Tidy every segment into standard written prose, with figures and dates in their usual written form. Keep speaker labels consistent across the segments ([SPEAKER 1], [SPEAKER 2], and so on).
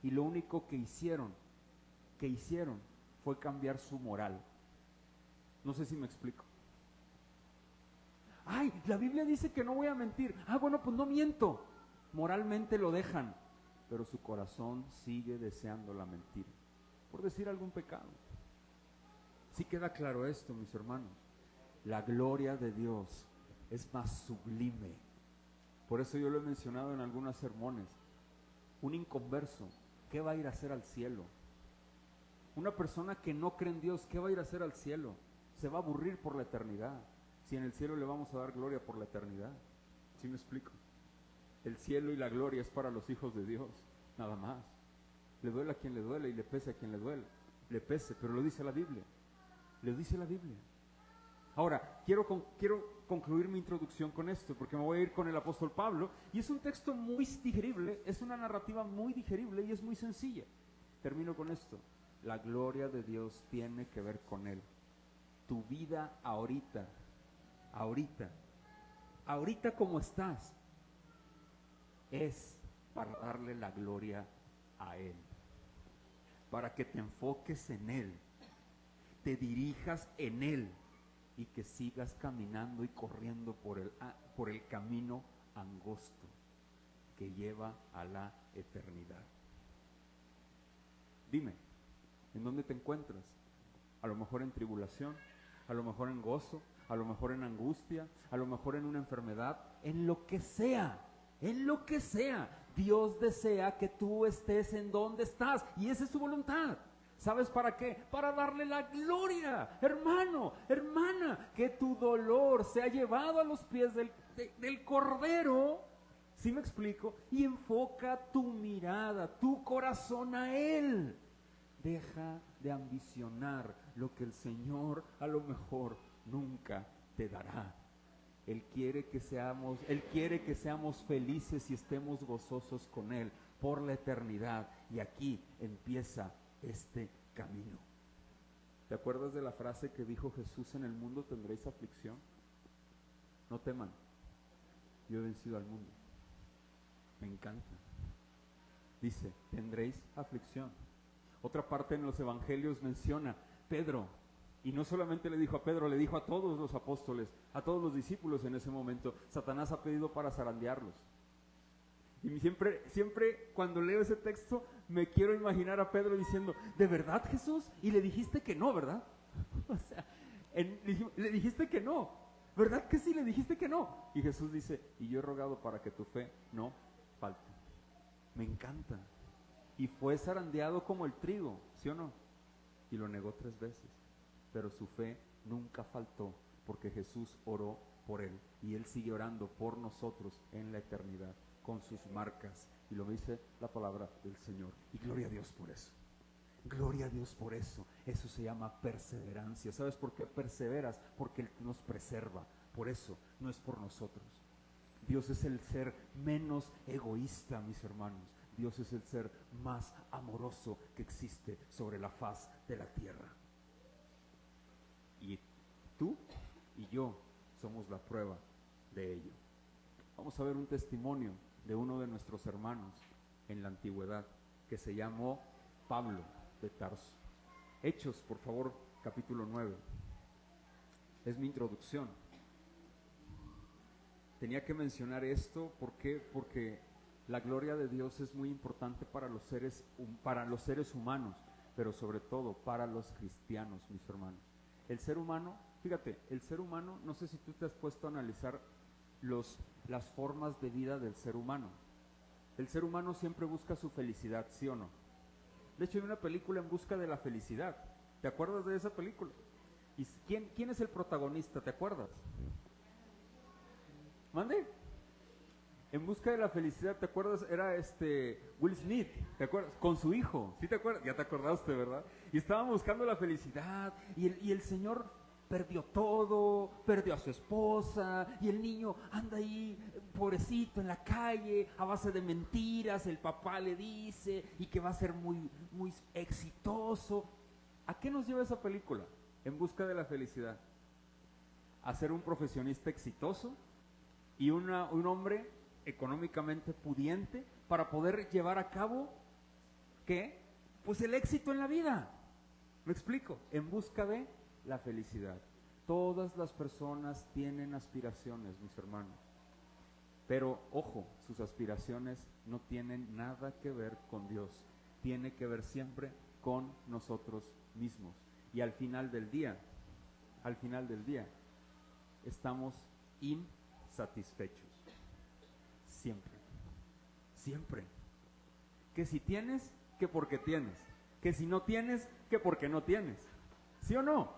[SPEAKER 1] y lo único que hicieron fue cambiar su moral. No sé si me explico. Ay, la Biblia dice que no voy a mentir. Ah, bueno, pues no miento. Moralmente lo dejan, pero su corazón sigue deseando la mentira, por decir algún pecado. Sí queda claro esto, mis hermanos. La gloria de Dios es más sublime. Por eso yo lo he mencionado en algunos sermones. Un inconverso, ¿qué va a ir a hacer al cielo? Una persona que no cree en Dios, ¿qué va a ir a hacer al cielo? Se va a aburrir por la eternidad. Si en el cielo le vamos a dar gloria por la eternidad. ¿Sí me explico? El cielo y la gloria es para los hijos de Dios, nada más. Le duele a quien le duele y le pese a quien le duele. Le pese, pero lo dice la Biblia. Lo dice la Biblia. Ahora, quiero concluir mi introducción con esto, porque me voy a ir con el apóstol Pablo, y es un texto muy digerible, es una narrativa muy digerible y es muy sencilla. Termino con esto. La gloria de Dios tiene que ver con Él. Tu vida ahorita como estás, es para darle la gloria a Él, para que te enfoques en Él, te dirijas en Él y que sigas caminando y corriendo por el camino angosto que lleva a la eternidad. Dime, ¿en dónde te encuentras? A lo mejor en tribulación, a lo mejor en gozo, a lo mejor en angustia, a lo mejor en una enfermedad, en lo que sea. Dios desea que tú estés en donde estás y esa es su voluntad. ¿Sabes para qué? Para darle la gloria, hermano, hermana, que tu dolor sea llevado a los pies del Cordero. ¿Sí me explico? Y enfoca tu mirada, tu corazón a Él. Deja de ambicionar lo que el Señor a lo mejor nunca te dará. Él quiere que seamos felices y estemos gozosos con Él por la eternidad. Y aquí empieza este camino. ¿Te acuerdas de la frase que dijo Jesús? En el mundo tendréis aflicción. No teman, yo he vencido al mundo. Me encanta. Dice, tendréis aflicción. Otra parte en los evangelios menciona Pedro, y no solamente le dijo a Pedro, le dijo a todos los apóstoles, a todos los discípulos en ese momento. Satanás ha pedido para zarandearlos. Y siempre cuando leo ese texto me quiero imaginar a Pedro diciendo, ¿de verdad, Jesús? Y le dijiste que no, ¿verdad? O sea, le dijiste que no, ¿verdad que sí? Le dijiste que no. Y Jesús dice, y yo he rogado para que tu fe no falte. Me encanta. Y fue zarandeado como el trigo, ¿sí o no? Y lo negó 3 veces. Pero su fe nunca faltó, porque Jesús oró por él. Y Él sigue orando por nosotros en la eternidad, con sus marcas. Y lo dice la palabra del Señor. Y gloria a Dios por eso. Gloria a Dios por eso. Eso se llama perseverancia. ¿Sabes por qué perseveras? Porque Él nos preserva. Por eso, no es por nosotros. Dios es el ser menos egoísta, mis hermanos. Dios es el ser más amoroso que existe sobre la faz de la tierra. Y tú y yo somos la prueba de ello. Vamos a ver un testimonio de uno de nuestros hermanos en la antigüedad que se llamó Pablo de Tarso. Hechos, por favor, capítulo 9. Es mi introducción. Tenía que mencionar esto, ¿por qué? Porque la gloria de Dios es muy importante para los seres humanos, pero sobre todo para los cristianos, mis hermanos. El ser humano, fíjate, el ser humano, no sé si tú te has puesto a analizar las formas de vida del ser humano. El ser humano siempre busca su felicidad, ¿sí o no? De hecho, hay una película En busca de la felicidad. ¿Te acuerdas de esa película? ¿Y quién es el protagonista? ¿Te acuerdas? ¿Mande? En busca de la felicidad, ¿te acuerdas? Era Will Smith, ¿te acuerdas? Con su hijo, ¿sí te acuerdas? Ya te acordaste, ¿verdad? Y estaban buscando la felicidad y el señor perdió todo, perdió a su esposa y el niño anda ahí, pobrecito, en la calle, a base de mentiras. El papá le dice y que va a ser muy, muy exitoso. ¿A qué nos lleva esa película? En busca de la felicidad. A ser un profesionista exitoso y un hombre económicamente pudiente para poder llevar a cabo ¿qué? Pues el éxito en la vida. ¿Me explico? En busca de la felicidad. Todas las personas tienen aspiraciones, mis hermanos. Pero, ojo, sus aspiraciones no tienen nada que ver con Dios. Tiene que ver siempre con nosotros mismos. Y al final del día, estamos insatisfechos. Siempre. Que si tienes, que porque tienes. Que si no tienes, que porque no tienes. ¿Sí o no?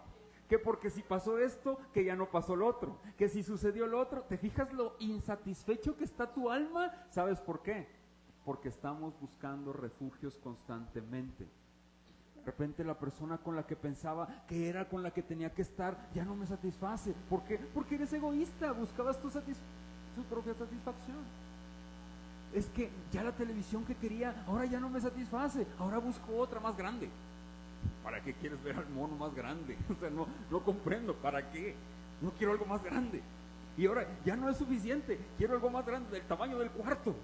[SPEAKER 1] Que porque si pasó esto, que ya no pasó lo otro. Que si sucedió lo otro. ¿Te fijas lo insatisfecho que está tu alma? ¿Sabes por qué? Porque estamos buscando refugios constantemente. De repente la persona con la que pensaba que era con la que tenía que estar ya no me satisface. ¿Por qué? Porque eres egoísta, buscabas tu propia satisfacción. Es que ya la televisión que quería ahora ya no me satisface, ahora busco otra más grande. ¿Para qué quieres ver al mono más grande? O sea, no comprendo, ¿para qué? No quiero algo más grande. Y ahora ya no es suficiente, quiero algo más grande, del tamaño del cuarto.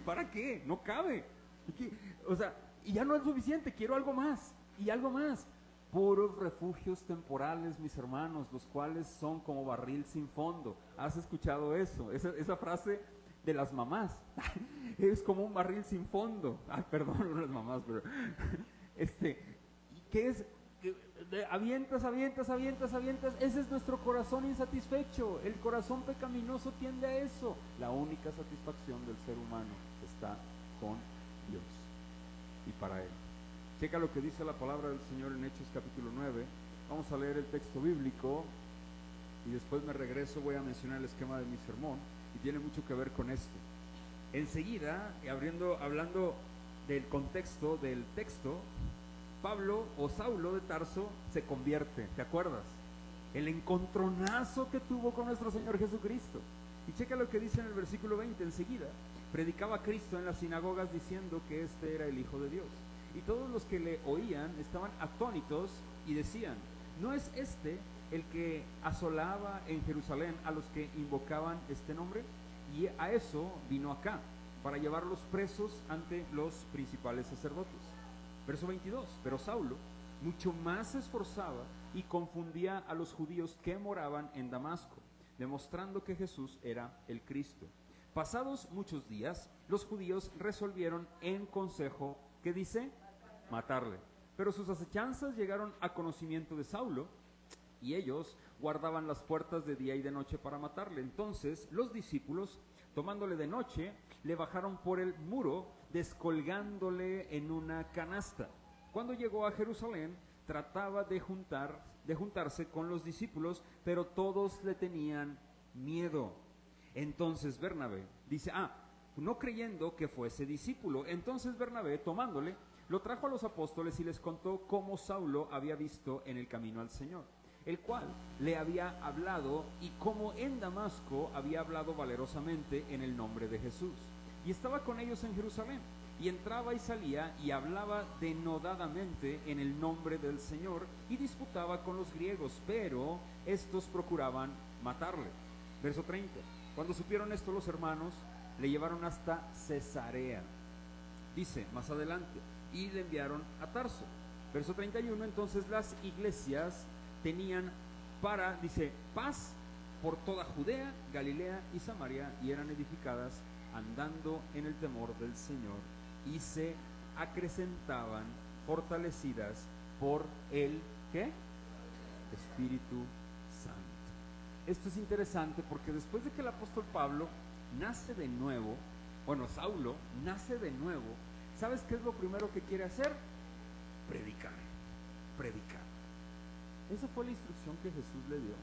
[SPEAKER 1] ¿Para qué? No cabe. O sea, y ya no es suficiente, quiero algo más y algo más. Puros refugios temporales, mis hermanos, los cuales son como barril sin fondo. ¿Has escuchado eso? Esa frase de las mamás. Es como un barril sin fondo. Perdón, las mamás, pero ¿qué es? Avientas. Ese es nuestro corazón insatisfecho. El corazón pecaminoso tiende a eso. La única satisfacción del ser humano está con Dios y para Él. Checa lo que dice la palabra del Señor en Hechos capítulo 9. Vamos a leer el texto bíblico y después me regreso, voy a mencionar el esquema de mi sermón y tiene mucho que ver con esto. Enseguida, hablando del contexto del texto, Pablo o Saulo de Tarso se convierte, ¿te acuerdas? El encontronazo que tuvo con nuestro Señor Jesucristo. Y checa lo que dice en el versículo 20, enseguida predicaba a Cristo en las sinagogas diciendo que este era el Hijo de Dios. Y todos los que le oían estaban atónitos y decían, ¿no es este el que asolaba en Jerusalén a los que invocaban este nombre? Y a eso vino acá, para llevarlos presos ante los principales sacerdotes. Verso 22, pero Saulo mucho más se esforzaba y confundía a los judíos que moraban en Damasco, demostrando que Jesús era el Cristo. Pasados muchos días, los judíos resolvieron en consejo, ¿qué dice? Matarle. Pero sus acechanzas llegaron a conocimiento de Saulo, y ellos guardaban las puertas de día y de noche para matarle. Entonces los discípulos, tomándole de noche, le bajaron por el muro, descolgándole en una canasta. Cuando llegó a Jerusalén, trataba de juntarse con los discípulos, pero todos le tenían miedo. Entonces Bernabé dice, no creyendo que fuese discípulo. Entonces Bernabé, tomándole, lo trajo a los apóstoles y les contó cómo Saulo había visto en el camino al Señor, el cual le había hablado, y cómo en Damasco había hablado valerosamente en el nombre de Jesús. Y estaba con ellos en Jerusalén, y entraba y salía, y hablaba denodadamente en el nombre del Señor, y disputaba con los griegos, pero estos procuraban matarle. Verso 30. Cuando supieron esto los hermanos, le llevaron hasta Cesarea. Dice más adelante, y le enviaron a Tarso. Verso 31, entonces las iglesias tenían paz por toda Judea, Galilea y Samaria, y eran edificadas andando en el temor del Señor, y se acrecentaban fortalecidas por el ¿qué? Espíritu Santo. Esto es interesante porque después de que el apóstol Pablo nace de nuevo, Saulo nace de nuevo, ¿sabes qué es lo primero que quiere hacer? Predicar. Esa fue la instrucción que Jesús le dio.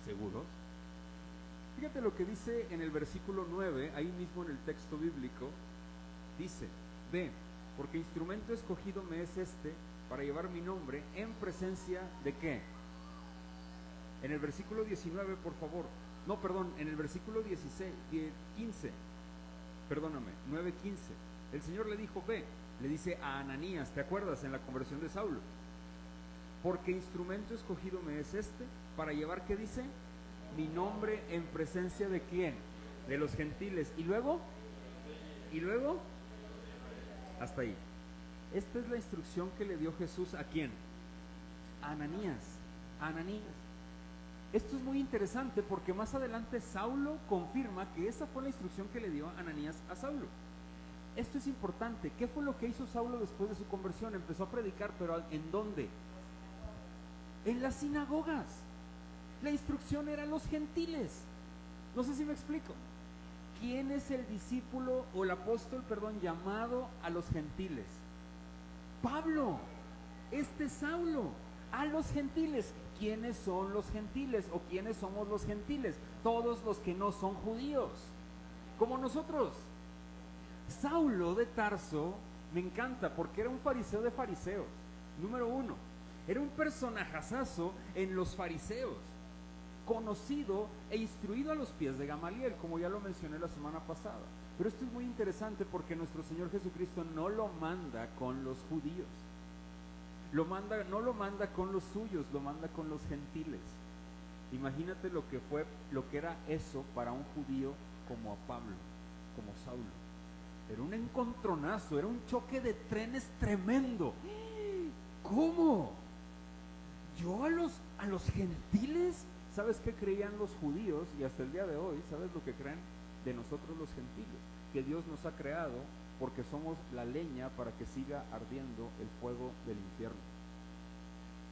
[SPEAKER 1] ¿Seguros? Fíjate lo que dice en el versículo 9, ahí mismo en el texto bíblico. Dice, ve, porque instrumento escogido me es este para llevar mi nombre en presencia de ¿qué? En el versículo 19, por favor. No, perdón, en el versículo 15. Perdóname, 9:15. El Señor le dijo, ve, le dice a Ananías, ¿te acuerdas? En la conversión de Saulo. Porque instrumento escogido me es este para llevar, ¿qué dice? Mi nombre en presencia de ¿quién? De los gentiles. Y luego Hasta ahí. Esta es la instrucción que le dio Jesús ¿a quién? A Ananías. A Ananías. Esto es muy interesante porque más adelante Saulo confirma que esa fue la instrucción que le dio Ananías a Saulo. Esto es importante. ¿Qué fue lo que hizo Saulo después de su conversión? Empezó a predicar, pero ¿en dónde? En las sinagogas. La instrucción era a los gentiles. No sé si me explico. ¿Quién es el discípulo o el apóstol, llamado a los gentiles? Pablo. Saulo. A los gentiles. ¿Quiénes son los gentiles? ¿O quiénes somos los gentiles? Todos los que no son judíos, como nosotros. Saulo de Tarso me encanta porque era un fariseo de fariseos. Número uno, era un personajazazo en los fariseos, conocido e instruido a los pies de Gamaliel, como ya lo mencioné la semana pasada. Pero esto es muy interesante porque nuestro Señor Jesucristo no lo manda con los judíos. No lo manda con los suyos, lo manda con los gentiles. Imagínate lo que era eso para un judío como a Pablo, como Saulo. Era un encontronazo, era un choque de trenes tremendo. ¿Cómo? ¿Yo a los gentiles? ¿Sabes qué creían los judíos? Y hasta el día de hoy, ¿sabes lo que creen de nosotros los gentiles? Que Dios nos ha creado porque somos la leña para que siga ardiendo el fuego del infierno.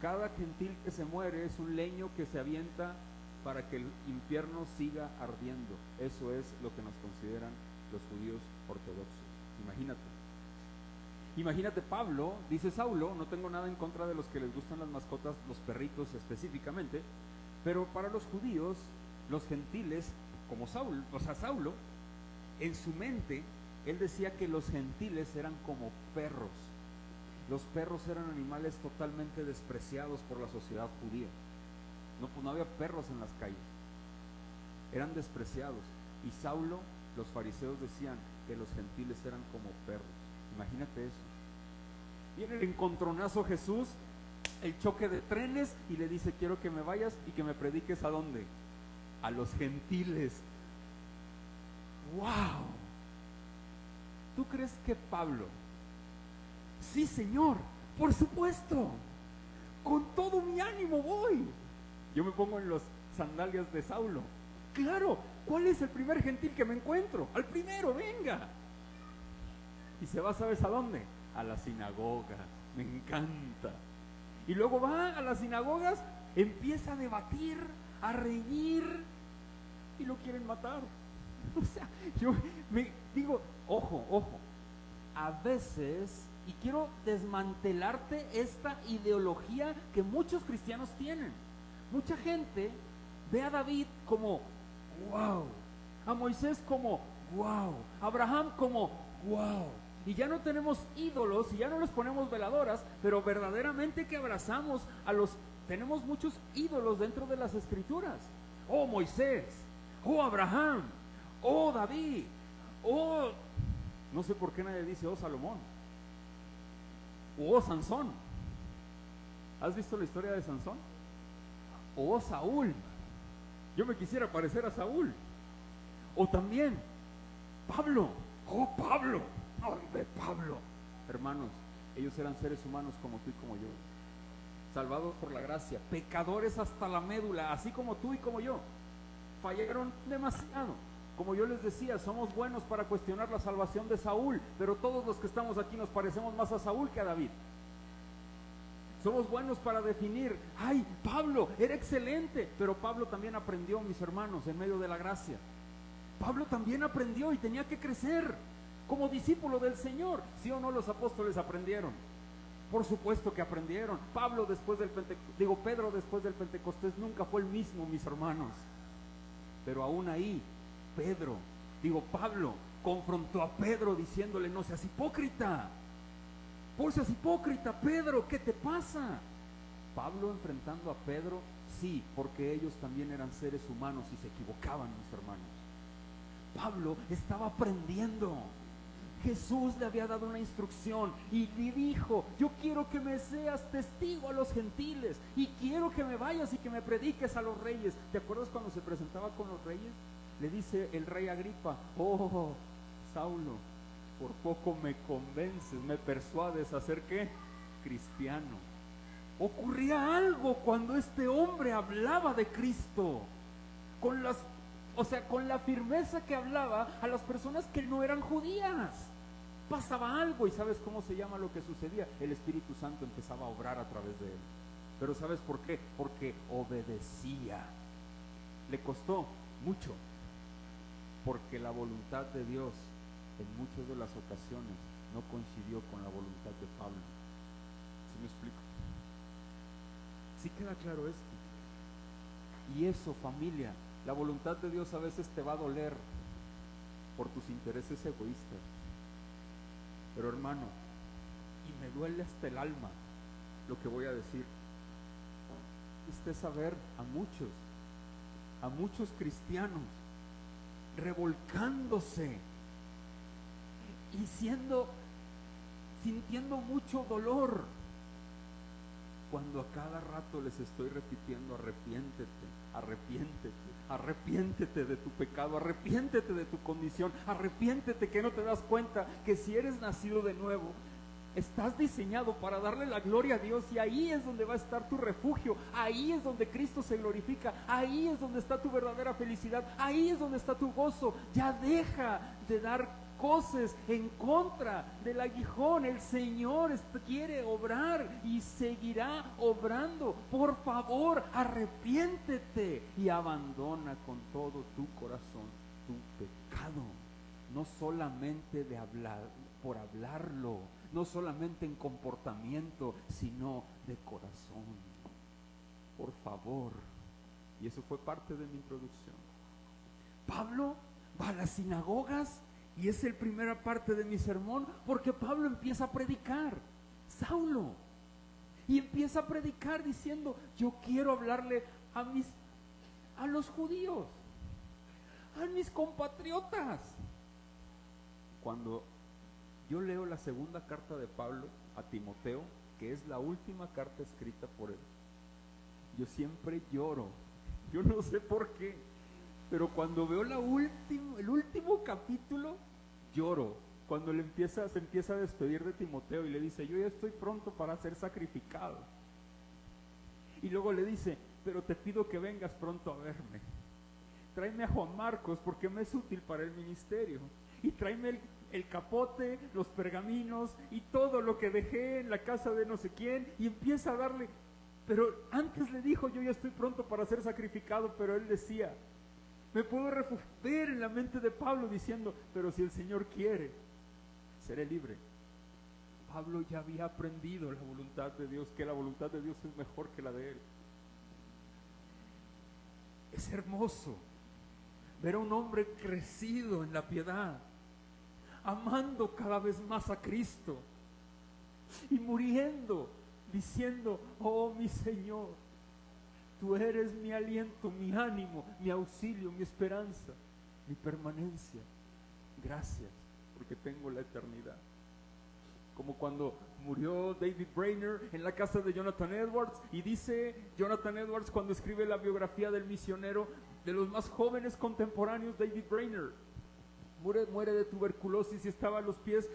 [SPEAKER 1] Cada gentil que se muere es un leño que se avienta para que el infierno siga ardiendo. Eso es lo que nos consideran los judíos ortodoxos. Imagínate Pablo, dice Saulo, no tengo nada en contra de los que les gustan las mascotas, los perritos específicamente, pero para los judíos, los gentiles, como Saulo, en su mente, él decía que los gentiles eran como perros. Los perros eran animales totalmente despreciados por la sociedad judía. No había perros en las calles. Eran despreciados. Y Saulo, los fariseos decían que los gentiles eran como perros. Imagínate eso. Viene el encontronazo Jesús, el choque de trenes, y le dice: quiero que me vayas y que me prediques ¿a dónde? A los gentiles. ¡Wow! ¿Tú crees que Pablo? Sí, Señor, por supuesto, con todo mi ánimo voy. Yo me pongo en las sandalias de Saulo. Claro, ¿cuál es el primer gentil que me encuentro? Al primero, venga. Y se va, ¿sabes a dónde? A la sinagoga. Me encanta. Y luego va a las sinagogas, empieza a debatir, a reñir, y lo quieren matar. O sea, yo me digo, ojo, a veces, y quiero desmantelarte esta ideología que muchos cristianos tienen. Mucha gente ve a David como wow, a Moisés como wow, a Abraham como wow, y ya no tenemos ídolos y ya no les ponemos veladoras, pero verdaderamente que abrazamos tenemos muchos ídolos dentro de las escrituras. Oh Moisés, oh Abraham, oh David, oh, no sé por qué nadie dice oh Salomón, oh Sansón. ¿Has visto la historia de Sansón? Oh Saúl. Yo me quisiera parecer a Saúl. O también Pablo. Oh Pablo. ¡Hombre, Pablo! Hermanos, ellos eran seres humanos como tú y como yo, salvados por la gracia, pecadores hasta la médula, así como tú y como yo. Fallaron demasiado. Como yo les decía, somos buenos para cuestionar la salvación de Saúl, pero todos los que estamos aquí nos parecemos más a Saúl que a David. Somos buenos para definir, ¡ay, Pablo era excelente! Pero Pablo también aprendió, mis hermanos, en medio de la gracia. Pablo también aprendió y tenía que crecer como discípulo del Señor. ¿Sí o no los apóstoles aprendieron? Por supuesto que aprendieron. Pedro después del Pentecostés nunca fue el mismo, mis hermanos. Pero aún ahí, Pablo confrontó a Pedro diciéndole: no seas hipócrita. Por seas hipócrita, Pedro, ¿qué te pasa? Pablo enfrentando a Pedro, sí, porque ellos también eran seres humanos y se equivocaban, mis hermanos. Pablo estaba aprendiendo. Jesús le había dado una instrucción y le dijo: yo quiero que me seas testigo a los gentiles y quiero que me vayas y que me prediques a los reyes. ¿Te acuerdas cuando se presentaba con los reyes? Le dice el rey Agripa: oh Saulo, por poco me convences, me persuades a ser ¿qué? Cristiano. Ocurría algo cuando este hombre hablaba de Cristo, con la firmeza que hablaba a las personas que no eran judías. Pasaba algo, y ¿sabes cómo se llama lo que sucedía? El Espíritu Santo empezaba a obrar a través de él. Pero ¿sabes por qué? Porque obedecía. Le costó mucho, porque la voluntad de Dios en muchas de las ocasiones no coincidió con la voluntad de Pablo. ¿Sí me explico? ¿Sí queda claro esto? Y eso, familia, la voluntad de Dios a veces te va a doler por tus intereses egoístas. Pero hermano, y me duele hasta el alma lo que voy a decir, es saber a muchos cristianos revolcándose y sintiendo mucho dolor, cuando a cada rato les estoy repitiendo: arrepiéntete de tu pecado, arrepiéntete de tu condición, arrepiéntete, que no te das cuenta que si eres nacido de nuevo, estás diseñado para darle la gloria a Dios, y ahí es donde va a estar tu refugio, ahí es donde Cristo se glorifica, ahí es donde está tu verdadera felicidad, ahí es donde está tu gozo. Ya deja de dar cosas en contra del aguijón. El Señor quiere obrar y seguirá obrando. Por favor, arrepiéntete y abandona con todo tu corazón tu pecado. No solamente de hablar, por hablarlo, no solamente en comportamiento, sino de corazón. Por favor. Y eso fue parte de mi introducción. Pablo va a las sinagogas, y es la primera parte de mi sermón, porque Pablo empieza a predicar. Saulo. Y empieza a predicar diciendo: yo quiero hablarle a los judíos, a mis compatriotas. Cuando yo leo la segunda carta de Pablo a Timoteo, que es la última carta escrita por él, yo siempre lloro. Yo no sé por qué, pero cuando veo el último capítulo, lloro. Cuando se empieza a despedir de Timoteo y le dice: yo ya estoy pronto para ser sacrificado. Y luego le dice: pero te pido que vengas pronto a verme. Tráeme a Juan Marcos, porque me es útil para el ministerio. Y tráeme el capote, los pergaminos y todo lo que dejé en la casa de no sé quién. Y empieza a darle. Pero antes le dijo: yo ya estoy pronto para ser sacrificado. Pero él decía, me puedo ver en la mente de Pablo diciendo: pero si el Señor quiere, seré libre. Pablo ya había aprendido la voluntad de Dios, que la voluntad de Dios es mejor que la de él. Es hermoso ver a un hombre crecido en la piedad, amando cada vez más a Cristo y muriendo diciendo: oh mi Señor, tú eres mi aliento, mi ánimo, mi auxilio, mi esperanza, mi permanencia. Gracias, porque tengo la eternidad. Como cuando murió David Brainerd en la casa de Jonathan Edwards, y dice Jonathan Edwards, cuando escribe la biografía del misionero, de los más jóvenes contemporáneos, David Brainerd muere de tuberculosis y estaba a los pies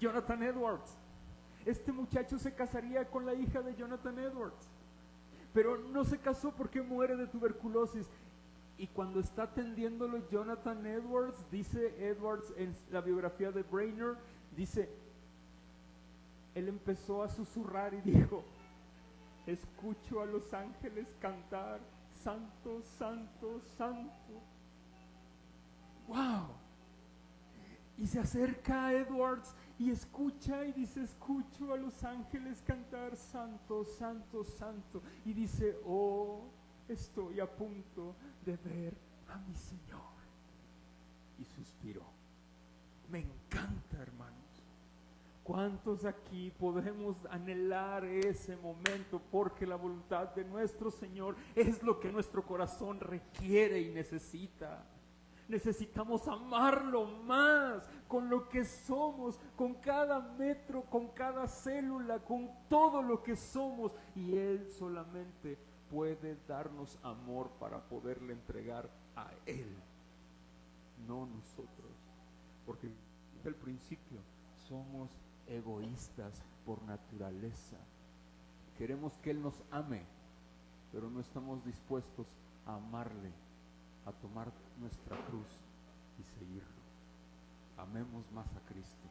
[SPEAKER 1] Jonathan Edwards. Este muchacho se casaría con la hija de Jonathan Edwards, pero no se casó porque muere de tuberculosis. Y cuando está atendiéndolo Jonathan Edwards, dice Edwards en la biografía de Brainerd, dice: él empezó a susurrar y dijo: escucho a los ángeles cantar, santo, santo, santo. ¡Wow! Y se acerca a Edwards y escucha y dice: escucho a los ángeles cantar, santo, santo, santo. Y dice: oh, estoy a punto de ver a mi Señor. Y suspiró. Me encanta, hermanos. ¿Cuántos aquí podemos anhelar ese momento? Porque la voluntad de nuestro Señor es lo que nuestro corazón requiere y necesita. Necesitamos amarlo más, con lo que somos, con cada metro, con cada célula, con todo lo que somos. Y Él solamente puede darnos amor para poderle entregar a Él, no nosotros. Porque Desde el principio somos egoístas por naturaleza. Queremos que Él nos ame, pero no estamos dispuestos a amarle, a tomar nuestra cruz y seguirlo. Amemos más a Cristo.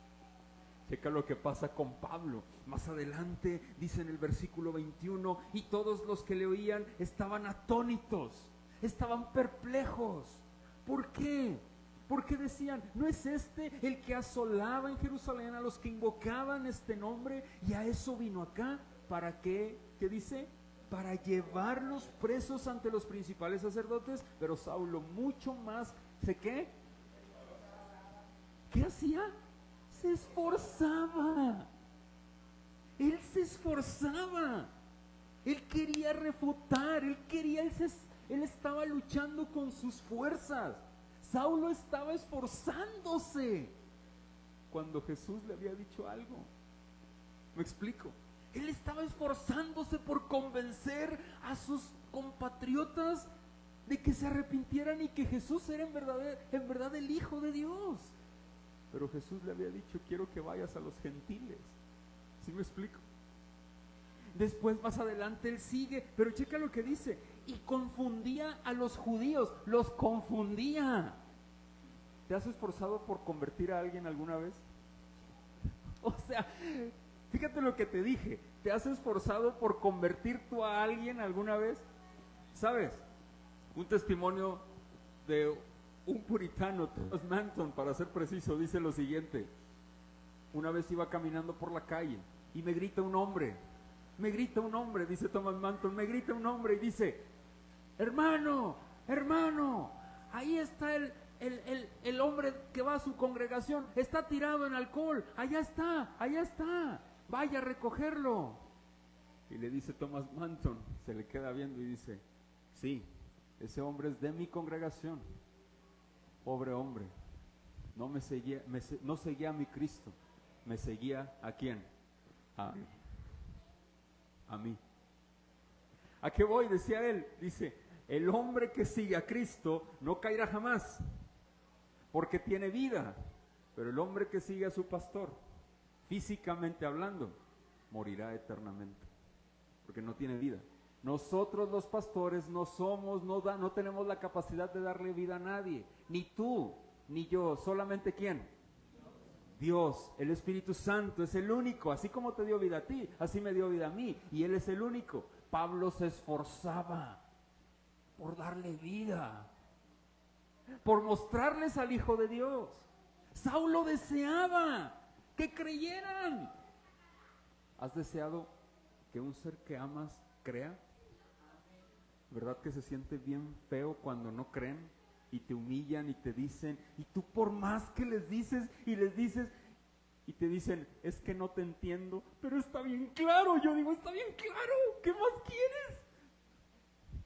[SPEAKER 1] Checa lo que pasa con Pablo. Más adelante dice en el versículo 21, y todos los que le oían estaban atónitos, estaban perplejos. ¿Por qué? Porque decían, ¿no es este el que asolaba en Jerusalén a los que invocaban este nombre? Y a eso vino acá. ¿Para qué? ¿Qué dice? Para llevarlos presos ante los principales sacerdotes. Pero Saulo mucho más, ¿qué? ¿Qué hacía? Se esforzaba. Él se esforzaba. Él quería refutar. Él estaba luchando con sus fuerzas. Saulo estaba esforzándose cuando Jesús le había dicho algo. ¿Me explico? Él estaba esforzándose por convencer a sus compatriotas de que se arrepintieran y que Jesús era en verdad el Hijo de Dios. Pero Jesús le había dicho, quiero que vayas a los gentiles. ¿Sí me explico? Después más adelante él sigue, pero checa lo que dice, y confundía a los judíos, los confundía. ¿Te has esforzado por convertir a alguien alguna vez? O sea, fíjate lo que te dije, ¿te has esforzado por convertir tú a alguien alguna vez? ¿Sabes? Un testimonio de un puritano, Thomas Manton, para ser preciso, dice lo siguiente. Una vez iba caminando por la calle y me grita un hombre, dice Thomas Manton, me grita un hombre y dice, hermano, ahí está el hombre que va a su congregación, está tirado en alcohol, allá está, vaya a recogerlo. Y le dice Thomas Manton, se le queda viendo y dice, sí, ese hombre es de mi congregación. Pobre hombre, no seguía a mi Cristo, me seguía ¿a quién? A mí. ¿A qué voy? Decía él, dice, el hombre que sigue a Cristo no caerá jamás, porque tiene vida, pero el hombre que sigue a su pastor, físicamente hablando, morirá eternamente, porque no tiene vida. Nosotros los pastores no tenemos la capacidad de darle vida a nadie, ni tú, ni yo, solamente ¿quién? Dios, el Espíritu Santo es el único, así como te dio vida a ti, así me dio vida a mí, y Él es el único. Pablo se esforzaba por darle vida, por mostrarles al Hijo de Dios. Saulo deseaba que creyeran. ¿Has deseado que un ser que amas crea? ¿Verdad que se siente bien feo cuando no creen y te humillan y te dicen, y tú por más que les dices y y te dicen, es que no te entiendo, pero está bien claro? Yo digo, está bien claro, ¿qué más quieres?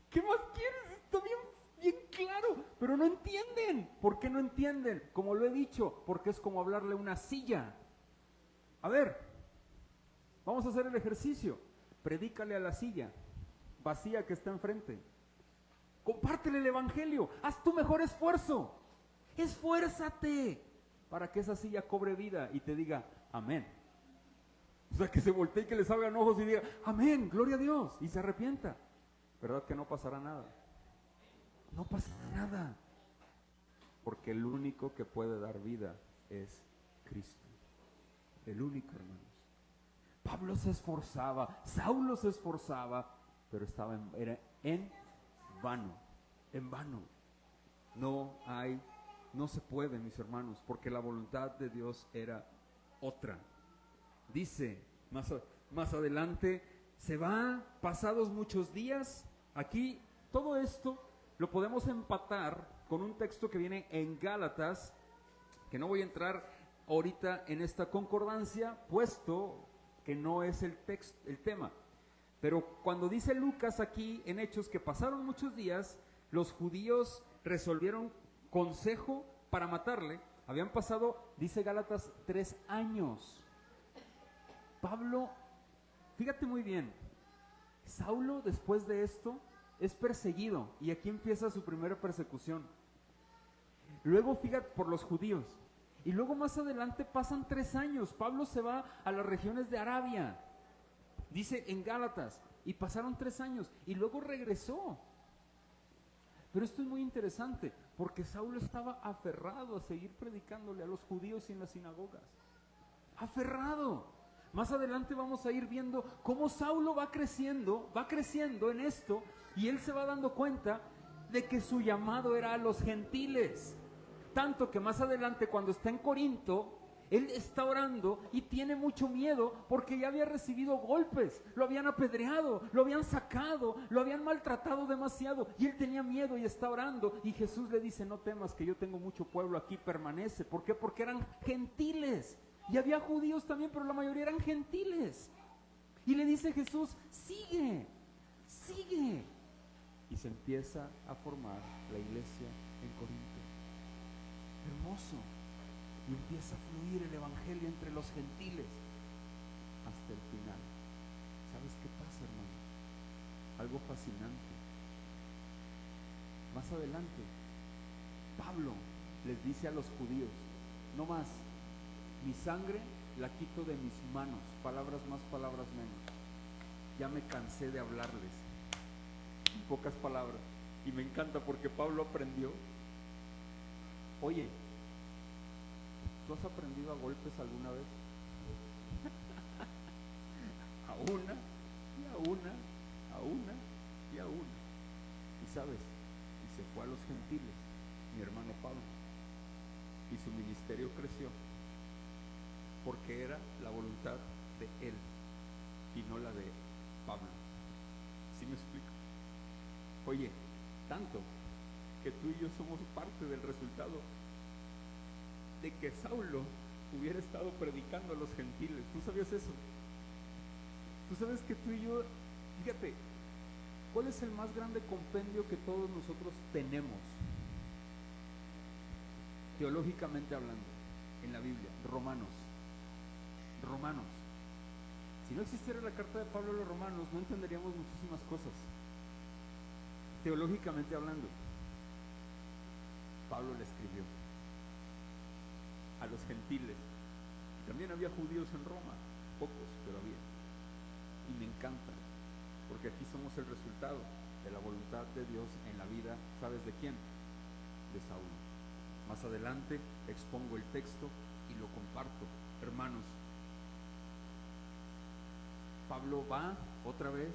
[SPEAKER 1] ¿Qué más quieres? Está bien claro, pero no entienden. ¿Por qué no entienden? Como lo he dicho, porque es como hablarle a una silla. A ver, vamos a hacer el ejercicio. Predícale a la silla vacía que está enfrente. Compártele el evangelio. Haz tu mejor esfuerzo. Esfuérzate para que esa silla cobre vida y te diga amén. O sea, que se voltee y que le salgan ojos y diga amén, gloria a Dios, y se arrepienta. ¿Verdad que no pasará nada? No pasará nada. Porque el único que puede dar vida es Cristo. El único, hermanos. Pablo se esforzaba, Saulo se esforzaba, pero era en vano, no se puede, mis hermanos, porque la voluntad de Dios era otra. Dice más adelante, se va, pasados muchos días. Aquí todo esto lo podemos empatar con un texto que viene en Gálatas, que no voy a entrar ahorita en esta concordancia, puesto que no es el tema. Pero cuando dice Lucas aquí en Hechos que pasaron muchos días, los judíos resolvieron consejo para matarle. Habían pasado, dice Gálatas, 3 años. Pablo, fíjate muy bien, Saulo después de esto es perseguido y aquí empieza su primera persecución. Luego fíjate por los judíos. Y luego más adelante pasan 3 años. Pablo se va a las regiones de Arabia, dice en Gálatas, y pasaron 3 años y luego regresó. Pero esto es muy interesante, porque Saulo estaba aferrado a seguir predicándole a los judíos y en las sinagogas. Aferrado. Más adelante vamos a ir viendo cómo Saulo va creciendo en esto, y él se va dando cuenta de que su llamado era a los gentiles. Tanto que más adelante, cuando está en Corinto, él está orando y tiene mucho miedo porque ya había recibido golpes, lo habían apedreado, lo habían sacado, lo habían maltratado demasiado, y él tenía miedo y está orando, y Jesús le dice: no temas, que yo tengo mucho pueblo aquí, permanece. ¿Por qué? Porque eran gentiles, y había judíos también, pero la mayoría eran gentiles. Y le dice Jesús: sigue, sigue. Y se empieza a formar la iglesia en Corinto. Hermoso. Y empieza a fluir el evangelio entre los gentiles hasta el final. ¿Sabes qué pasa, hermano? Algo fascinante. Más adelante, Pablo les dice a los judíos: no más, mi sangre la quito de mis manos, palabras más, palabras menos. Ya me cansé de hablarles. En pocas palabras. Y me encanta porque Pablo aprendió. Oye, ¿tú has aprendido a golpes alguna vez? A una, y a una, a una, y a una. Y sabes, y se fue a los gentiles, mi hermano Pablo. Y su ministerio creció, porque era la voluntad de él y no la de Pablo. ¿Sí me explico? Oye, tanto que tú y yo somos parte del resultado de que Saulo hubiera estado predicando a los gentiles. ¿Tú sabías eso? Tú sabes que tú y yo, fíjate, ¿cuál es el más grande compendio que todos nosotros tenemos, teológicamente hablando, en la Biblia? Romanos. Si no existiera la carta de Pablo a los romanos, no entenderíamos muchísimas cosas, teológicamente hablando. Pablo le escribió a los gentiles. También había judíos en Roma, pocos, pero había. Y me encanta, porque aquí somos el resultado de la voluntad de Dios en la vida, ¿sabes de quién? De Saulo. Más adelante expongo el texto y lo comparto. Hermanos, Pablo va otra vez,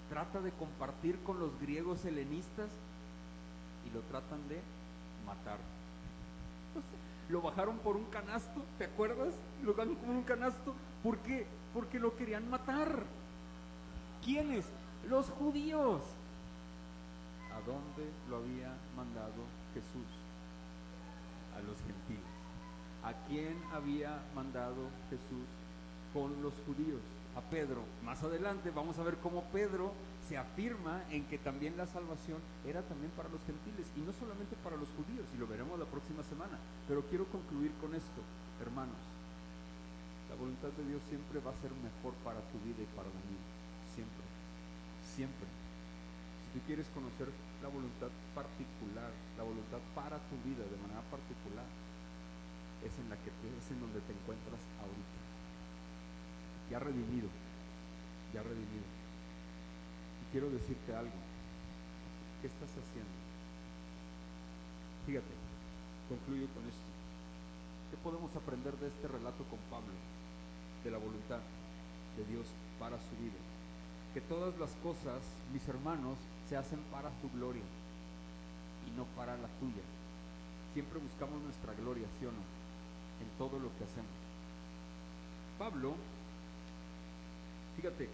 [SPEAKER 1] trata de compartir con los griegos helenistas y lo tratan de matar. Lo bajaron por un canasto, ¿te acuerdas? Lo bajaron como un canasto. ¿Por qué? Porque lo querían matar. ¿Quiénes? Los judíos. ¿A dónde lo había mandado Jesús? A los gentiles. ¿A quién había mandado Jesús con los judíos? A Pedro. Más adelante vamos a ver cómo Pedro se afirma en que también la salvación era también para los gentiles y no solamente para los judíos, y lo veremos la próxima semana. Pero quiero concluir con esto, hermanos. La voluntad de Dios siempre va a ser mejor para tu vida y para la mía. Siempre, siempre. Si tú quieres conocer la voluntad particular, la voluntad para tu vida de manera particular, es en la que es en donde te encuentras ahorita. Ya redimido. Y quiero decirte algo. ¿Qué estás haciendo? Fíjate, concluyo con esto. ¿Qué podemos aprender de este relato con Pablo? De la voluntad de Dios para su vida. Que todas las cosas, mis hermanos, se hacen para tu gloria y no para la tuya. Siempre buscamos nuestra gloria, ¿sí o no? En todo lo que hacemos. Pablo, fíjate,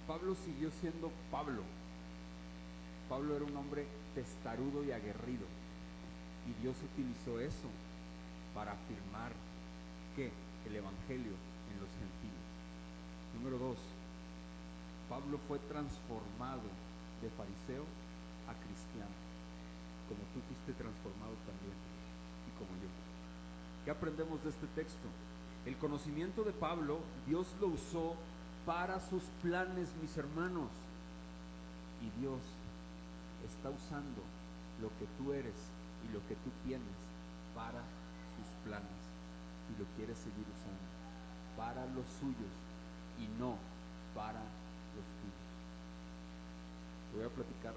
[SPEAKER 1] Pablo siguió siendo Pablo. Pablo era un hombre testarudo y aguerrido, y Dios utilizó eso para afirmar que el evangelio en los gentiles. Número 2, Pablo fue transformado de fariseo a cristiano, como tú fuiste transformado también, y como yo. ¿Qué aprendemos de este texto? El conocimiento de Pablo, Dios lo usó para sus planes, mis hermanos. Y Dios está usando lo que tú eres y lo que tú tienes para sus planes y lo quiere seguir usando para los suyos y no para los tuyos. Te voy a platicar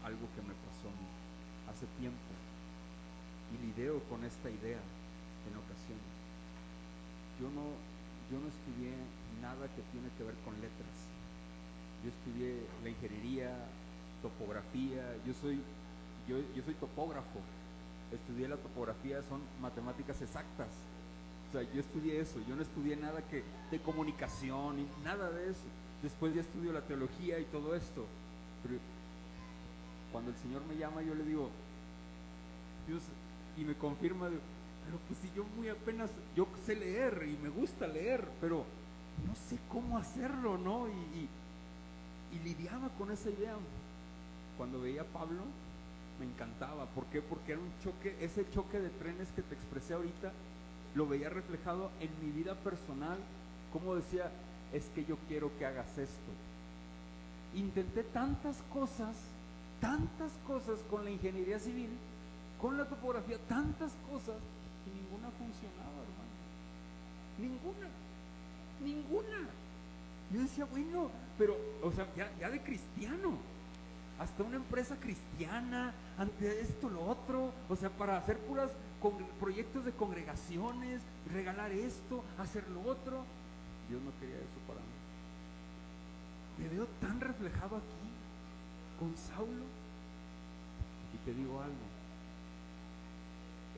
[SPEAKER 1] algo que me pasó a mí hace tiempo y lidio con esta idea en ocasiones. Yo no estudié nada que tiene que ver con letras. Yo estudié la ingeniería, topografía, yo soy topógrafo. Estudié la topografía, son matemáticas exactas. O sea, yo estudié eso, yo no estudié nada de comunicación, y nada de eso. Después ya estudio la teología y todo esto. Pero cuando el Señor me llama, yo le digo, Dios, y me confirma, pero pues si yo sé leer y me gusta leer, pero no sé cómo hacerlo, ¿no? Y lidiaba con esa idea. Cuando veía a Pablo, me encantaba. ¿Por qué? Porque era un choque, ese choque de trenes que te expresé ahorita, lo veía reflejado en mi vida personal. Como decía, es que yo quiero que hagas esto. Intenté tantas cosas con la ingeniería civil, con la topografía, tantas cosas, y ninguna funcionaba, hermano. Ninguna. Yo decía, bueno, pero, o sea, ya de cristiano, hasta una empresa cristiana, ante esto, lo otro, o sea, para hacer puras proyectos de congregaciones, regalar esto, hacer lo otro. Dios no quería eso para mí. Me veo tan reflejado aquí con Saulo. Y te digo algo,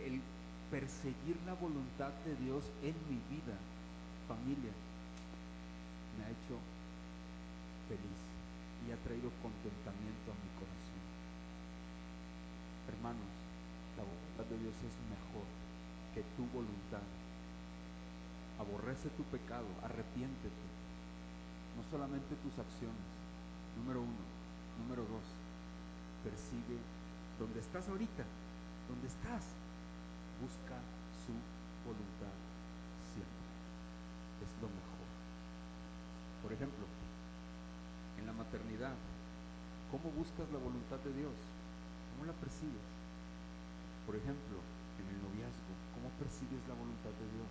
[SPEAKER 1] el perseguir la voluntad de Dios en mi vida, familia, me ha hecho feliz y ha traído contentamiento a mi corazón. Hermanos, la voluntad de Dios es mejor que tu voluntad. Aborrece tu pecado, arrepiéntete. No solamente tus acciones, número 1. Número 2, persigue donde estás ahorita, donde estás, busca su voluntad siempre. Es lo mejor. Por ejemplo, en la maternidad, ¿cómo buscas la voluntad de Dios? ¿Cómo la persigues? Por ejemplo, en el noviazgo, ¿cómo persigues la voluntad de Dios?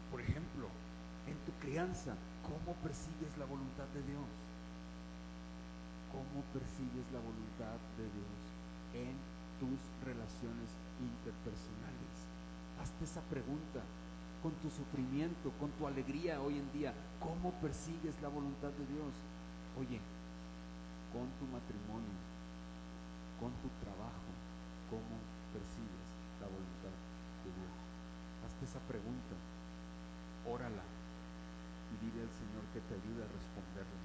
[SPEAKER 1] Por ejemplo, en tu crianza, ¿cómo persigues la voluntad de Dios? ¿Cómo persigues la voluntad de Dios en tus relaciones interpersonales? Hazte esa pregunta. Con tu sufrimiento, con tu alegría hoy en día, ¿cómo persigues la voluntad de Dios? Oye, con tu matrimonio, con tu trabajo, ¿cómo persigues la voluntad de Dios? Hazte esa pregunta, órala y dile al Señor que te ayude a responderla,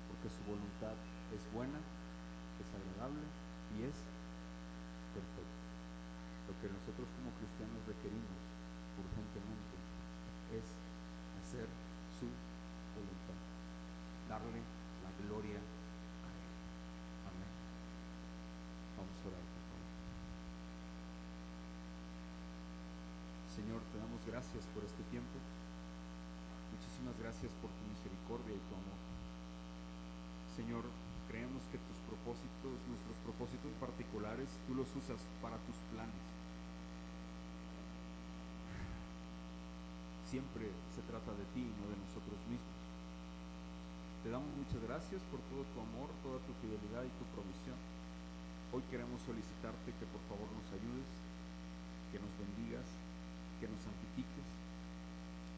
[SPEAKER 1] porque su voluntad es buena, es agradable y es perfecta. Lo que nosotros como cristianos requerimos urgentemente es hacer su voluntad, darle la gloria a Él. Amén. Vamos a orar, por favor. Señor, te damos gracias por este tiempo. Muchísimas gracias por tu misericordia y tu amor. Señor, creemos que tus propósitos, nuestros propósitos particulares, tú los usas para tus planes. Siempre se trata de ti y no de nosotros mismos. Te damos muchas gracias por todo tu amor, toda tu fidelidad y tu provisión. Hoy queremos solicitarte que por favor nos ayudes, que nos bendigas, que nos santifiques,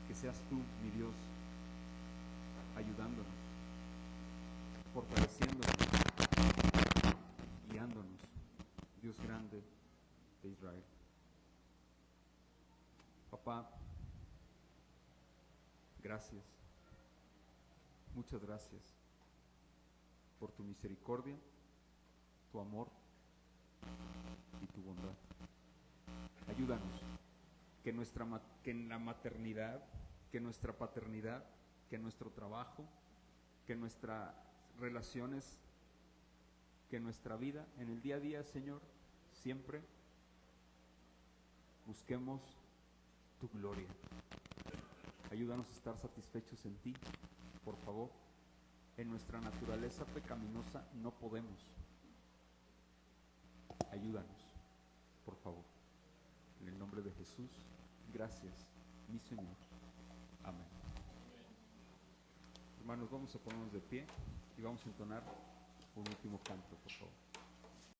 [SPEAKER 1] que seas tú, mi Dios, ayudándonos, fortaleciéndonos, guiándonos, Dios grande de Israel. Papá, gracias, muchas gracias por tu misericordia, tu amor y tu bondad. Ayúdanos que en la maternidad, que nuestra paternidad, que nuestro trabajo, que nuestras relaciones, que nuestra vida en el día a día, Señor, siempre busquemos tu gloria. Ayúdanos a estar satisfechos en ti, por favor. En nuestra naturaleza pecaminosa no podemos. Ayúdanos, por favor. Jesús, gracias, mi Señor. Amén. Hermanos, vamos a ponernos de pie y vamos a entonar un último canto, por favor.